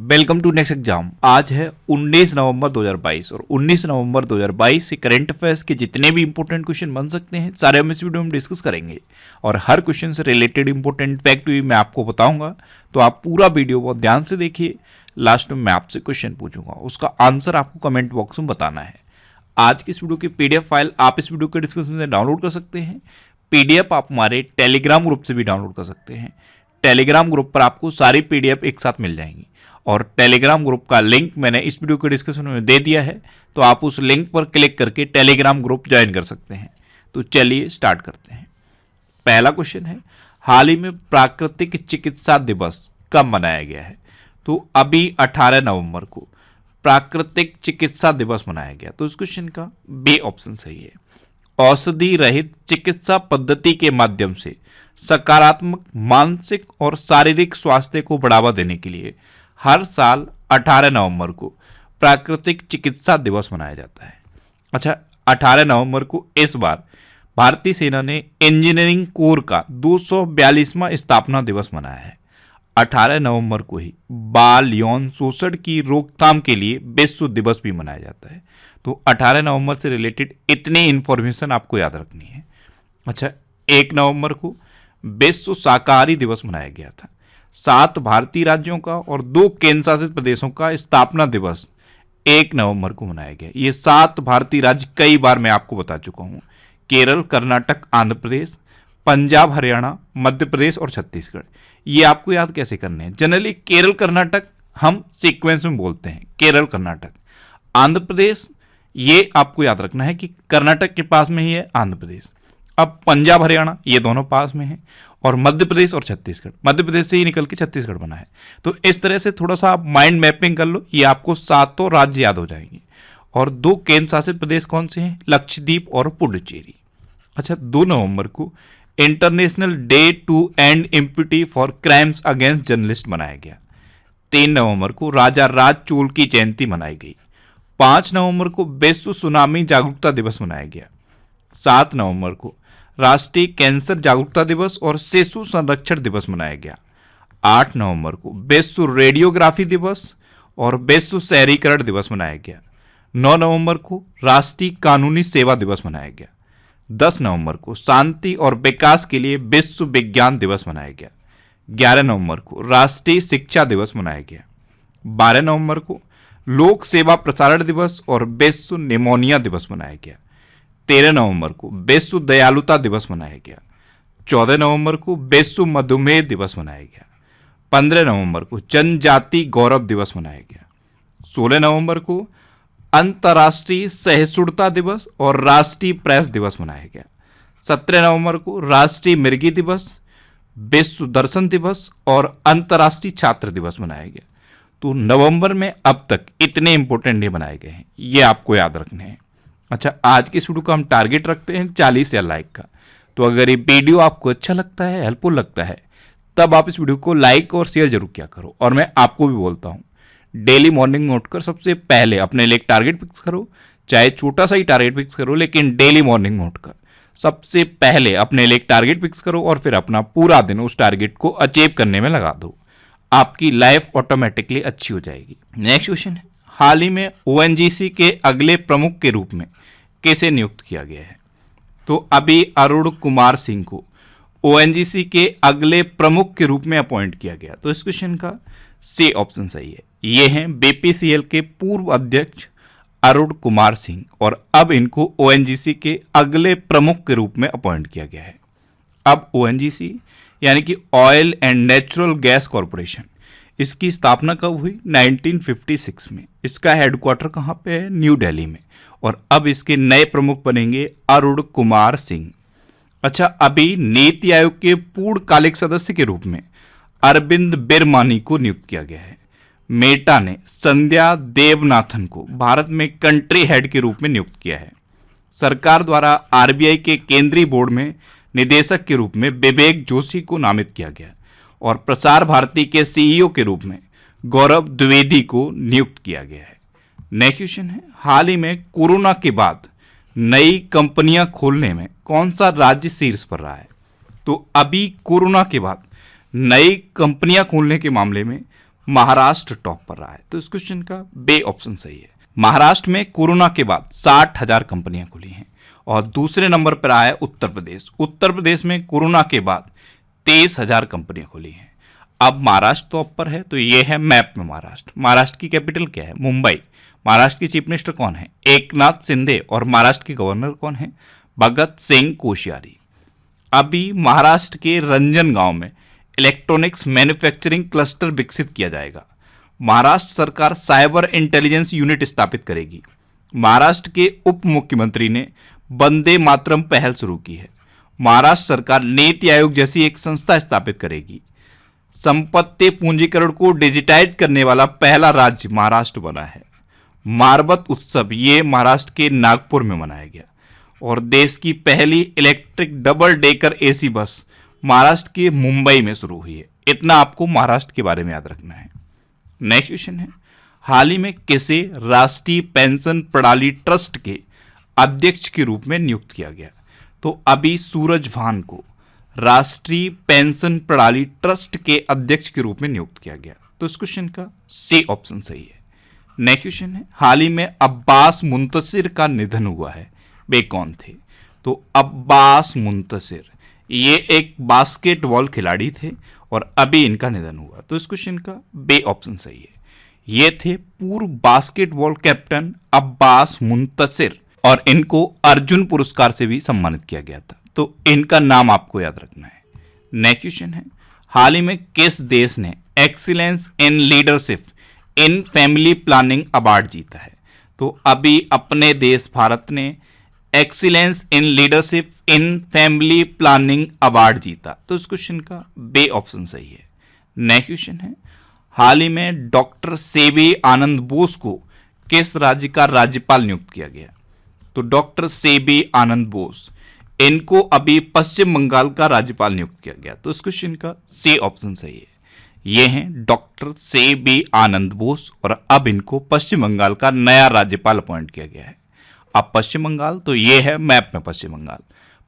Welcome to next exam. आज है 19 नवंबर 2022 और 19 नवंबर 2022 से करंट अफेयर्स के जितने भी इंपॉर्टेंट क्वेश्चन बन सकते हैं सारे हम इस वीडियो में डिस्कस करेंगे और हर क्वेश्चन से रिलेटेड इंपॉर्टेंट फैक्ट भी मैं आपको बताऊंगा। तो आप पूरा वीडियो बहुत ध्यान से देखिए। लास्ट में मैं आपसे क्वेश्चन पूछूंगा, उसका आंसर आपको कमेंट बॉक्स में बताना है। आज की इस वीडियो की पीडीएफ फाइल आप इस वीडियो के डिस्क्रिप्शन से डाउनलोड कर सकते हैं। पीडीएफ आप हमारे टेलीग्राम ग्रुप से भी डाउनलोड कर सकते हैं। टेलीग्राम ग्रुप पर आपको सारी पीडीएफ एक साथ मिल जाएंगी और टेलीग्राम ग्रुप का लिंक मैंने इस वीडियो के डिस्क्रिप्शन में दे दिया है, तो आप उस लिंक पर क्लिक करके टेलीग्राम ग्रुप ज्वाइन कर सकते हैं। तो चलिए स्टार्ट करते हैं। पहला क्वेश्चन है, हाल ही में प्राकृतिक चिकित्सा दिवस कब मनाया गया है? तो अभी 18 नवंबर को प्राकृतिक चिकित्सा दिवस मनाया गया। तो इस क्वेश्चन का बी ऑप्शन सही है। औषधि रहित चिकित्सा पद्धति के माध्यम से सकारात्मक मानसिक और शारीरिक स्वास्थ्य को बढ़ावा देने के लिए हर साल 18 नवंबर को प्राकृतिक चिकित्सा दिवस मनाया जाता है। अच्छा, 18 नवंबर को इस बार भारतीय सेना ने इंजीनियरिंग कोर का 242वां स्थापना दिवस मनाया है। 18 नवंबर को ही बाल यौन शोषण की रोकथाम के लिए विश्व दिवस भी मनाया जाता है। तो 18 नवंबर से रिलेटेड इतनी इंफॉर्मेशन आपको याद रखनी है। अच्छा, 1 नवंबर को विश्व शाकाहारी दिवस मनाया गया था। 7 भारतीय राज्यों का और 2 केंद्र शासित प्रदेशों का स्थापना दिवस 1 नवंबर को मनाया गया। ये 7 भारतीय राज्य कई बार मैं आपको बता चुका हूँ: केरल, कर्नाटक, आंध्र प्रदेश, पंजाब, हरियाणा, मध्य प्रदेश और छत्तीसगढ़। ये आपको याद कैसे करने हैं? जनरली केरल कर्नाटक हम सीक्वेंस में बोलते हैं, केरल कर्नाटक। आंध्र प्रदेश ये आपको याद रखना है कि कर्नाटक के पास में ही है आंध्र प्रदेश। अब पंजाब हरियाणा ये दोनों पास में हैं और मध्य प्रदेश और छत्तीसगढ़, मध्य प्रदेश से ही निकल के छत्तीसगढ़ बना है। तो इस तरह से थोड़ा सा आप माइंड मैपिंग कर लो, ये आपको 7 राज्य याद हो जाएंगे। और 2 केंद्र शासित प्रदेश कौन से हैं? लक्षद्वीप और पुडुचेरी। अच्छा, 2 नवंबर को international day to end impunity for crimes against journalist मनाया गया। 3 नवंबर को राजा राज चोल की जयंती मनाई गई। 5 नवंबर को विश्व सुनामी जागरूकता दिवस मनाया गया। 7 नवंबर को राष्ट्रीय कैंसर जागरूकता दिवस और शिशु संरक्षण दिवस मनाया गया। 8 नवंबर को विश्व रेडियोग्राफी दिवस और विश्व शहरीकरण दिवस मनाया गया। 9 नवंबर को राष्ट्रीय कानूनी सेवा दिवस मनाया गया। 10 नवंबर को शांति और विकास के लिए विश्व विज्ञान दिवस मनाया गया। 11 नवंबर को राष्ट्रीय शिक्षा दिवस मनाया गया। 12 नवंबर को लोक सेवा प्रसारण दिवस और विश्व निमोनिया दिवस मनाया गया। 13 नवंबर को विश्व दयालुता दिवस मनाया गया। 14 नवंबर को विश्व मधुमेह दिवस मनाया गया। 15 नवंबर को जनजाति गौरव दिवस मनाया गया। 16 नवंबर को अंतर्राष्ट्रीय सहिष्णुता दिवस और राष्ट्रीय प्रेस दिवस मनाया गया। 17 नवंबर को राष्ट्रीय मृगी दिवस, विश्व दर्शन दिवस और अंतर्राष्ट्रीय छात्र दिवस मनाया गया। तो नवंबर में अब तक इतने इंपॉर्टेंट डे बनाए गए हैं, ये आपको याद रखने हैं। अच्छा, आज की इस वीडियो का हम टारगेट रखते हैं 40,000 लाइक का। तो अगर ये वीडियो आपको अच्छा लगता है, हेल्पफुल लगता है, तब आप इस वीडियो को लाइक और शेयर जरूर किया करो। और मैं आपको भी बोलता हूँ, डेली मॉर्निंग में उठकर सबसे पहले अपने लिए एक टारगेट फिक्स करो, चाहे छोटा सा ही टारगेट फिक्स करो, लेकिन डेली मॉर्निंग में उठकर सबसे पहले अपने लिए एक टारगेट फिक्स करो और फिर अपना पूरा दिन उस टारगेट को अचीव करने में लगा दो। आपकी लाइफ ऑटोमेटिकली अच्छी हो जाएगी। नेक्स्ट क्वेश्चन है, हाल ही में ओएनजीसी के अगले प्रमुख के रूप में किसे नियुक्त किया गया है? तो अभी अरुण कुमार सिंह को ओएनजीसी के अगले प्रमुख के रूप में अपॉइंट किया गया। तो इस क्वेश्चन का सी ऑप्शन सही है। ये हैं बीपीसीएल के पूर्व अध्यक्ष अरुण कुमार सिंह और अब इनको ओएनजीसी के अगले प्रमुख के रूप में अपॉइंट किया गया है। अब ओएनजीसी यानी कि oil and natural gas corporation, इसकी स्थापना कब हुई? 1956 में। इसका हेडक्वार्टर कहाँ पे है? न्यू दिल्ली में। और अब इसके नए प्रमुख बनेंगे अरुण कुमार सिंह। अच्छा, अभी नीति आयोग के पूर्णकालिक सदस्य के रूप में अरविंद बिरमानी को नियुक्त किया गया है। मेटा ने संध्या देवनाथन को भारत में कंट्री हेड के रूप में नियुक्त किया है। सरकार द्वारा आरबीआई के केंद्रीय बोर्ड में निदेशक के रूप में विवेक जोशी को नामित किया गया और प्रसार भारती के सीईओ के रूप में गौरव द्विवेदी को नियुक्त किया गया है। नेक्स्ट क्वेश्चन है, हाल ही में कोरोना के बाद नई कंपनियां खोलने में कौन सा राज्य शीर्ष पर रहा है? तो अभी कोरोना के बाद नई कंपनियां खोलने के मामले में महाराष्ट्र टॉप पर रहा है। तो इस क्वेश्चन का बे ऑप्शन सही है। महाराष्ट्र में कोरोना के बाद 60,000 कंपनियां खुली हैं। और दूसरे नंबर पर आया है उत्तर प्रदेश। उत्तर प्रदेश में कोरोना के बाद 23,000 कंपनियां खुली हैं। अब महाराष्ट्र टॉप पर है, तो ये है मैप में महाराष्ट्र। महाराष्ट्र की कैपिटल क्या है? मुंबई। महाराष्ट्र के चीफ मिनिस्टर कौन है? एकनाथ शिंदे। और महाराष्ट्र के गवर्नर कौन है? भगत सिंह कोश्यारी। अभी महाराष्ट्र के रंजन गांव में इलेक्ट्रॉनिक्स मैन्युफैक्चरिंग क्लस्टर विकसित किया जाएगा। महाराष्ट्र सरकार साइबर इंटेलिजेंस यूनिट स्थापित करेगी। महाराष्ट्र के उप मुख्यमंत्री ने वंदे मातरम पहल शुरू की है। महाराष्ट्र सरकार नीति आयोग जैसी एक संस्था स्थापित करेगी। संपत्ति पूंजीकरण को डिजिटाइज करने वाला पहला राज्य महाराष्ट्र बना है। मारबत उत्सव ये महाराष्ट्र के नागपुर में मनाया गया। और देश की पहली electric double decker AC bus Maharashtra के मुंबई में शुरू हुई है। इतना आपको महाराष्ट्र के बारे में याद रखना है। नेक्स्ट क्वेश्चन है, हाल ही में किसे राष्ट्रीय पेंशन प्रणाली ट्रस्ट के अध्यक्ष के रूप में नियुक्त किया गया? तो अभी सूरज भान को राष्ट्रीय पेंशन प्रणाली ट्रस्ट के अध्यक्ष के रूप में नियुक्त किया गया। तो इस क्वेश्चन का सी ऑप्शन सही है। नेक्स्ट क्वेश्चन है, हाल ही में अब्बास मुंतशिर का निधन हुआ है। वे कौन थे? तो अब्बास मुंतशिर ये एक बास्केटबॉल खिलाड़ी थे और अभी इनका निधन हुआ। तो इस क्वेश्चन का बे ऑप्शन सही है। ये थे पूर्व बास्केटबॉल कैप्टन अब्बास मुंतशिर और इनको अर्जुन पुरस्कार से भी सम्मानित किया गया था। तो इनका नाम आपको याद रखना है। नेक्स्ट क्वेश्चन है, हाल ही में किस देश ने excellence in leadership in family planning award जीता है? तो अभी अपने देश भारत ने excellence in leadership in family planning award जीता। तो इस क्वेश्चन का बे ऑप्शन सही है। नेक्स्ट क्वेश्चन है, हाल ही में डॉक्टर सेबी आनंद बोस को किस राज्य का राज्यपाल नियुक्त किया गया? तो डॉक्टर सेबी आनंद बोस इनको अभी पश्चिम बंगाल का राज्यपाल नियुक्त किया गया। तो इस क्वेश्चन का सी ऑप्शन सही है। ये हैं डॉक्टर सेबी आनंद बोस और अब इनको पश्चिम बंगाल का नया राज्यपाल अपॉइंट किया गया है। अब पश्चिम बंगाल, तो ये है मैप में पश्चिम बंगाल।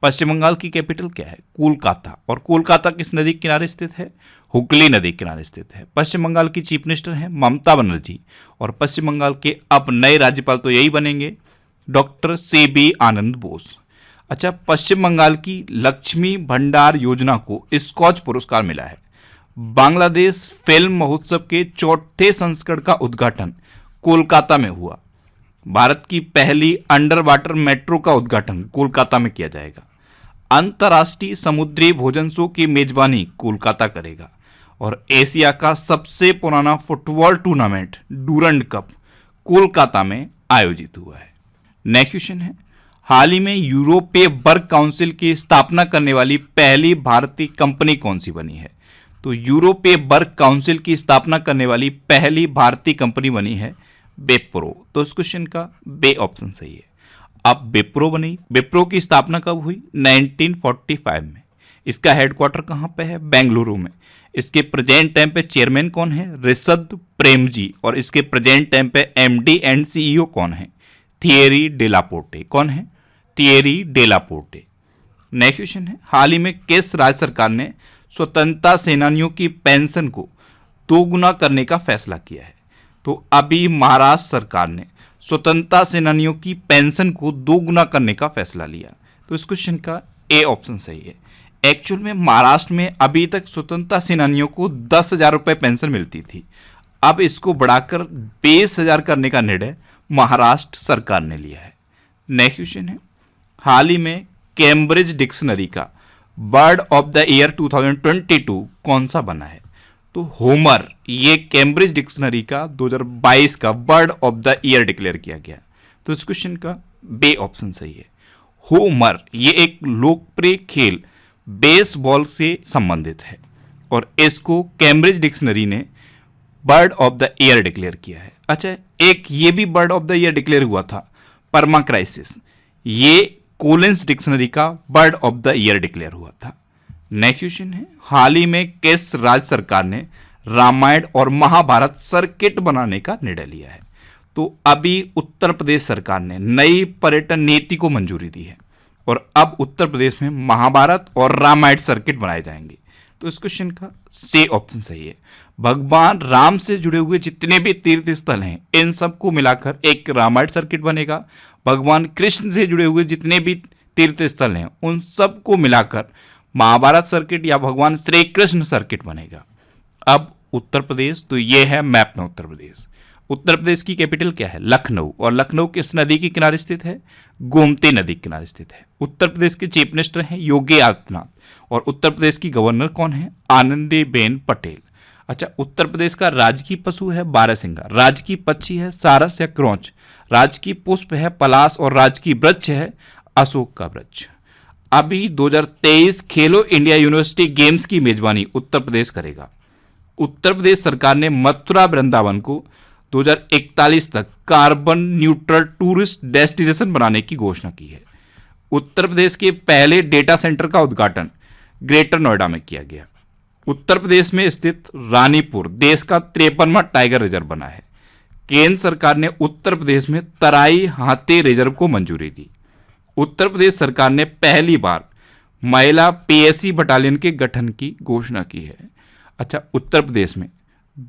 पश्चिम बंगाल की कैपिटल क्या है? कोलकाता। और कोलकाता किस नदी के किनारे स्थित है? हुगली नदी के किनारे स्थित है। पश्चिम बंगाल की चीफ मिनिस्टर हैं ममता बनर्जी और पश्चिम बंगाल के अब नए राज्यपाल तो यही बनेंगे, डॉक्टर सेबी आनंद बोस। अच्छा, पश्चिम बंगाल की लक्ष्मी भंडार योजना को स्कॉच पुरस्कार मिला है। बांग्लादेश फिल्म महोत्सव के चौथे संस्करण का उद्घाटन कोलकाता में हुआ। भारत की पहली अंडर वाटर मेट्रो का उद्घाटन कोलकाता में किया जाएगा। अंतर्राष्ट्रीय समुद्री भोजन शो की मेजबानी कोलकाता करेगा। और एशिया का सबसे पुराना football tournament Durand cup Kolkata में आयोजित हुआ है। नेक्स्ट क्वेश्चन है, हाल ही में यूरोपीय वर्क काउंसिल की स्थापना करने वाली पहली भारतीय कंपनी कौन सी बनी है? तो यूरोपीय वर्क काउंसिल की स्थापना करने वाली पहली भारतीय कंपनी बनी है विप्रो। तो इस क्वेश्चन का बे ऑप्शन सही है। अब विप्रो बनी, विप्रो की स्थापना कब हुई? 1945 में। इसका हेडक्वार्टर कहाँ पे है? बेंगलुरु में। इसके प्रेजेंट टाइम पे चेयरमैन कौन है? ऋषद प्रेमजी। और इसके प्रेजेंट टाइम पे एमडी एंड सीईओ कौन है? Thierry Delaporte. कौन है? Thierry Delaporte. नेक्स्ट क्वेश्चन है, हाल ही में किस राज्य सरकार ने स्वतंत्रता सेनानियों की पेंशन को दोगुना करने का फैसला किया है? तो अभी महाराष्ट्र सरकार ने स्वतंत्रता सेनानियों की पेंशन को दोगुना करने का फैसला लिया। तो इस क्वेश्चन का ए ऑप्शन सही है। एक्चुअल में महाराष्ट्र में अभी तक स्वतंत्रता सेनानियों को 10,000 रुपये पेंशन मिलती थी। अब इसको बढ़ाकर 20,000 करने का निर्णय महाराष्ट्र सरकार ने लिया है। नेक्स्ट क्वेश्चन है, हाल ही में कैम्ब्रिज डिक्शनरी का बर्ड ऑफ द ईयर 2022 कौन सा बना है? तो होमर ये कैम्ब्रिज डिक्शनरी का 2022 का bird of the year declare किया गया। तो इस क्वेश्चन का बे ऑप्शन सही है। होमर ये एक लोकप्रिय खेल बेसबॉल से संबंधित है और इसको कैम्ब्रिज डिक्शनरी ने bird of the year declare किया है। अच्छा, एक ये भी bird of the year declare हुआ था परमाक्राइसिस, ये कोलिंस डिक्शनरी का bird of the year declare हुआ था। नेक्स्ट क्वेश्चन है, हाल ही में किस राज्य सरकार ने रामायण और महाभारत सर्किट बनाने का निर्णय लिया है? तो अभी उत्तर प्रदेश सरकार ने नई पर्यटन नीति को मंजूरी दी है और अब उत्तर प्रदेश में महाभारत और रामायण सर्किट बनाए जाएंगे। तो इस क्वेश्चन का सी ऑप्शन सही है। भगवान राम से जुड़े हुए जितने भी तीर्थ स्थल हैं इन सबको मिलाकर एक रामायण सर्किट बनेगा। भगवान कृष्ण से जुड़े हुए जितने भी तीर्थ स्थल हैं उन सबको मिलाकर महाभारत सर्किट या भगवान श्री कृष्ण सर्किट बनेगा। अब उत्तर प्रदेश, तो ये है मैप में उत्तर प्रदेश। उत्तर प्रदेश की कैपिटल क्या है? लखनऊ। और लखनऊ किस नदी के किनारे स्थित है? गोमती नदी के किनारे स्थित है। उत्तर प्रदेश के चीफ मिनिस्टर हैं योगी आदित्यनाथ। और उत्तर प्रदेश की गवर्नर कौन है? आनंदीबेन पटेल। अच्छा, उत्तर प्रदेश का राजकीय पशु है बारहसिंगा, राजकीय पक्षी है सारस या क्रोंच, राजकीय पुष्प है पलाश और राजकीय वृक्ष है अशोक का वृक्ष। अभी 2023 खेलो इंडिया यूनिवर्सिटी गेम्स की मेजबानी उत्तर प्रदेश करेगा। उत्तर प्रदेश सरकार ने मथुरा वृंदावन को 2041 तक कार्बन न्यूट्रल टूरिस्ट डेस्टिनेशन बनाने की घोषणा की है। उत्तर प्रदेश के पहले डेटा सेंटर का उद्घाटन ग्रेटर नोएडा में किया गया। उत्तर प्रदेश में स्थित रानीपुर देश का 53वां टाइगर रिजर्व बना है। केंद्र सरकार ने उत्तर प्रदेश में तराई हाथी रिजर्व को मंजूरी दी। उत्तर प्रदेश सरकार ने पहली बार महिला पीएससी बटालियन के गठन की घोषणा की है। अच्छा, उत्तर प्रदेश में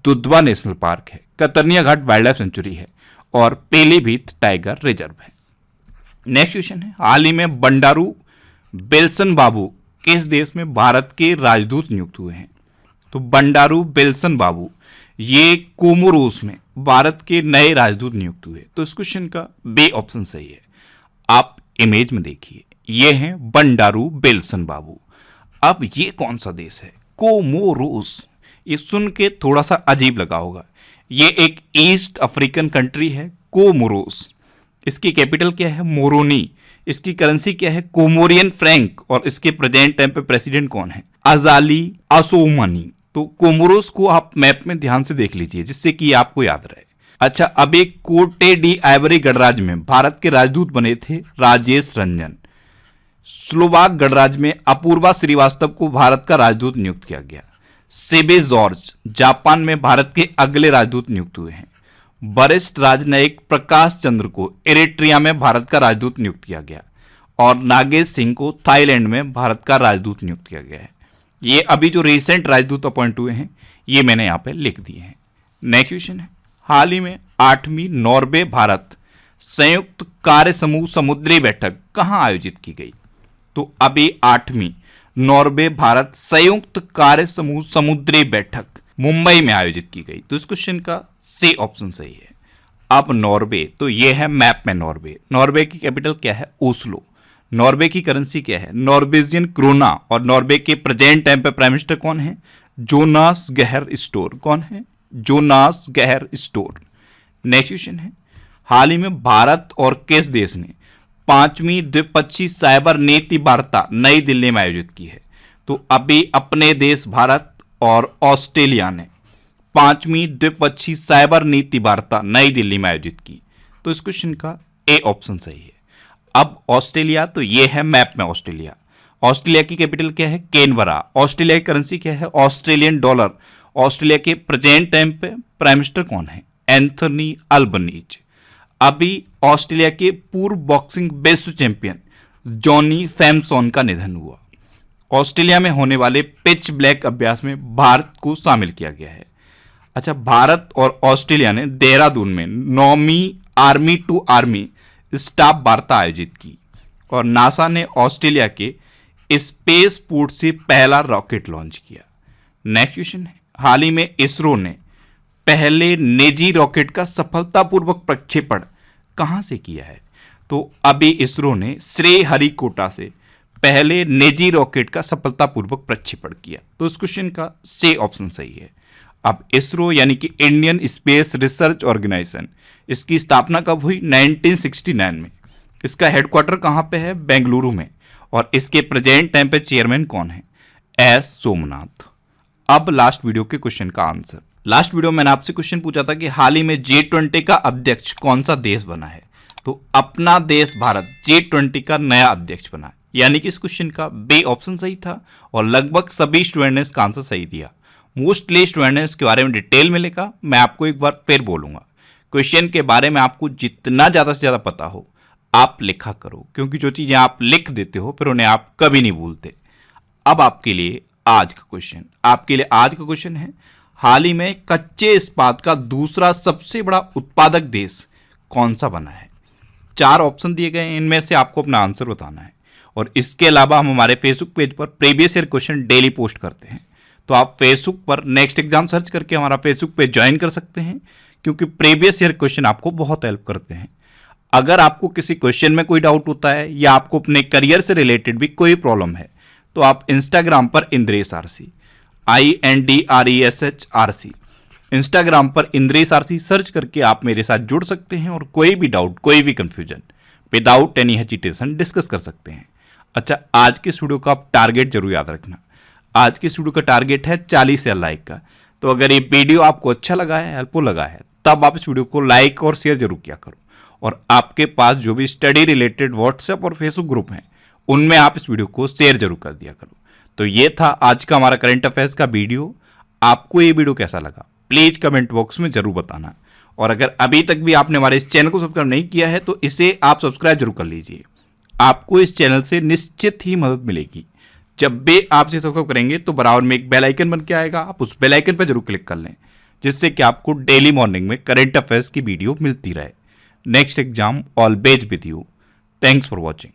दुधवा नेशनल पार्क है, कतरनिया घाट वाइल्ड लाइफ सेंचुरी है और पीलीभीत टाइगर रिजर्व है। नेक्स्ट क्वेश्चन है, हाल ही में बंडारू बिल्सन बाबू किस देश में भारत के राजदूत नियुक्त हुए हैं? तो बंडारू बिल्सन बाबू ये कोमोरोस में भारत के नए राजदूत नियुक्त हुए। तो इस क्वेश्चन का बी ऑप्शन सही है। आप इमेज में देखिए, ये हैं बंडारू बिल्सन बाबू। अब ये कौन सा देश है? कोमोरोस। ये सुन के थोड़ा सा अजीब लगा होगा। ये एक ईस्ट अफ्रीकन कंट्री है कोमोरोस। इसकी कैपिटल क्या है? मोरोनी। इसकी करेंसी क्या है? कोमोरियन फ्रैंक। और इसके प्रेजेंट टाइम पे प्रेसिडेंट कौन है? अजाली असोमनी। तो कोमोरोस को आप मैप में ध्यान से देख लीजिए जिससे कि आपको याद रहे। अच्छा, अब एक कोटे डी आइवरी गणराज्य में भारत के राजदूत बने थे राजेश रंजन। स्लोवाक गणराज्य में अपूर्वा श्रीवास्तव को भारत का राजदूत नियुक्त किया गया। सेबे जॉर्ज जापान में भारत के अगले राजदूत नियुक्त हुए हैं। वरिष्ठ राजनयिक प्रकाश चंद्र को इरिट्रिया में भारत का राजदूत नियुक्त किया गया। और नागेश सिंह को थाईलैंड में भारत का राजदूत नियुक्त किया गया है। ये अभी जो रिसेंट राजदूत अपॉइंट हुए हैं ये मैंने यहाँ पे लिख दिए हैं। नेक्स्ट क्वेश्चन है, हाल ही में 8वीं नॉर्वे भारत संयुक्त कार्य समूह समुद्री बैठक कहाँ आयोजित की गई? तो अभी 8वीं नॉर्वे भारत संयुक्त कार्य समूह समुद्री बैठक मुंबई में आयोजित की गई। तो इस क्वेश्चन का सी ऑप्शन सही है। अब नॉर्वे, तो ये है मैप में नॉर्वे। नॉर्वे की कैपिटल क्या है? ओस्लो। नॉर्वे की करेंसी क्या है? Norwegian krone. और नॉर्वे के प्रेजेंट टाइम पे प्राइम मिनिस्टर कौन है? जोनास गहर स्टोर। कौन है? जोनास गहर स्टोर। नेक्स्ट क्वेश्चन है, हाल ही में भारत और किस देश ने 5वीं द्विपक्षीय साइबर नीति वार्ता नई दिल्ली में आयोजित की है? तो अभी अपने देश भारत और ऑस्ट्रेलिया ने 5वीं द्विपक्षीय साइबर नीति वार्ता नई दिल्ली में आयोजित की। तो इस क्वेश्चन का ए ऑप्शन सही है। अब ऑस्ट्रेलिया, तो ये है मैप में ऑस्ट्रेलिया। ऑस्ट्रेलिया की कैपिटल क्या है? कैनबरा। ऑस्ट्रेलिया की करेंसी क्या है? Australian dollar. ऑस्ट्रेलिया के प्रेजेंट टाइम पे प्राइम मिनिस्टर कौन है? Anthony Albanese. अभी ऑस्ट्रेलिया के पूर्व बॉक्सिंग विश्व चैंपियन जॉनी फैमसॉन का निधन हुआ। ऑस्ट्रेलिया में होने वाले पिच ब्लैक अभ्यास में भारत को शामिल किया गया है। अच्छा, भारत और ऑस्ट्रेलिया ने देहरादून में 9वीं आर्मी टू आर्मी स्टाफ वार्ता आयोजित की। और नासा ने ऑस्ट्रेलिया के स्पेस पोर्ट से पहला रॉकेट लॉन्च किया। नेक्स्ट क्वेश्चन है, हाल ही में इसरो ने पहले निजी रॉकेट का सफलतापूर्वक प्रक्षेपण कहां से किया है? तो अभी इसरो ने श्रीहरिकोटा से पहले निजी रॉकेट का सफलतापूर्वक प्रक्षेपण किया। तो इस क्वेश्चन का सी ऑप्शन सही है। अब इसरो यानी कि इंडियन स्पेस रिसर्च ऑर्गेनाइजेशन, इसकी स्थापना कब हुई? 1969 में। इसका हेडक्वार्टर कहाँ पे है? बेंगलुरु में। और इसके प्रेजेंट टाइम पे चेयरमैन कौन है? एस सोमनाथ। अब लास्ट वीडियो के क्वेश्चन का आंसर। लास्ट वीडियो में मैंने आपसे क्वेश्चन पूछा था कि हाल ही में G20 का अध्यक्ष कौन सा देश बना है? तो अपना देश भारत G20 का नया अध्यक्ष बना है। यानी कि इस क्वेश्चन का बी ऑप्शन सही था और लगभग सभी स्टूडेंट ने इसका आंसर सही दिया। मोस्टली स्टूडेंट ने इसके बारे में डिटेल में लिखा। मैं आपको एक बार फिर बोलूंगा, क्वेश्चन के बारे में आपको जितना ज़्यादा से ज़्यादा पता हो आप लिखा करो, क्योंकि जो चीज़ें आप लिख देते हो फिर उन्हें आप कभी नहीं भूलते। अब आपके लिए आज का क्वेश्चन आपके लिए। आज का क्वेश्चन है, हाल ही में कच्चे इस्पात का दूसरा सबसे बड़ा उत्पादक देश कौन सा बना है? 4 ऑप्शन दिए गए हैं, इनमें से आपको अपना आंसर बताना है। और इसके अलावा हम हमारे फेसबुक पेज पर previous year question daily post करते हैं, तो आप फेसबुक पर नेक्स्ट एग्जाम सर्च करके हमारा फेसबुक पेज ज्वाइन कर सकते हैं, क्योंकि प्रीवियस ईयर क्वेश्चन आपको बहुत हेल्प करते हैं। अगर आपको किसी क्वेश्चन में कोई डाउट होता है या आपको अपने करियर से रिलेटेड भी कोई प्रॉब्लम है, तो आप इंस्टाग्राम पर इंद्रेश आरसी INDRESH इंस्टाग्राम पर इंद्रेश आरसी सर्च करके आप मेरे साथ जुड़ सकते हैं और कोई भी डाउट, कोई भी confusion without any hesitation discuss कर सकते हैं। अच्छा, आज के वीडियो का आप टारगेट जरूर याद रखना। आज के वीडियो का टारगेट है 40,000 लाइक का। तो अगर ये वीडियो आपको अच्छा लगा है, हेल्पफुल लगा है, तब आप इस वीडियो को लाइक और शेयर जरूर किया करो। और आपके पास जो भी स्टडी रिलेटेड व्हाट्सएप और फेसबुक ग्रुप हैं, उनमें आप इस वीडियो को शेयर जरूर कर दिया करो। तो ये था आज का हमारा करंट अफेयर्स का वीडियो। आपको ये वीडियो कैसा लगा प्लीज कमेंट बॉक्स में जरूर बताना। और अगर अभी तक भी आपने हमारे इस चैनल को सब्सक्राइब नहीं किया है, तो इसे आप सब्सक्राइब जरूर कर लीजिए। आपको इस चैनल से निश्चित ही मदद मिलेगी। जब भी आप इसे सब्सक्राइब करेंगे तो बराबर में एक बेल आइकन बन के आएगा, आप उस बेल आइकन पर जरूर क्लिक कर लें, जिससे कि आपको डेली मॉर्निंग में करंट अफेयर्स की वीडियो मिलती रहे। Next exam always with you. Thanks for watching.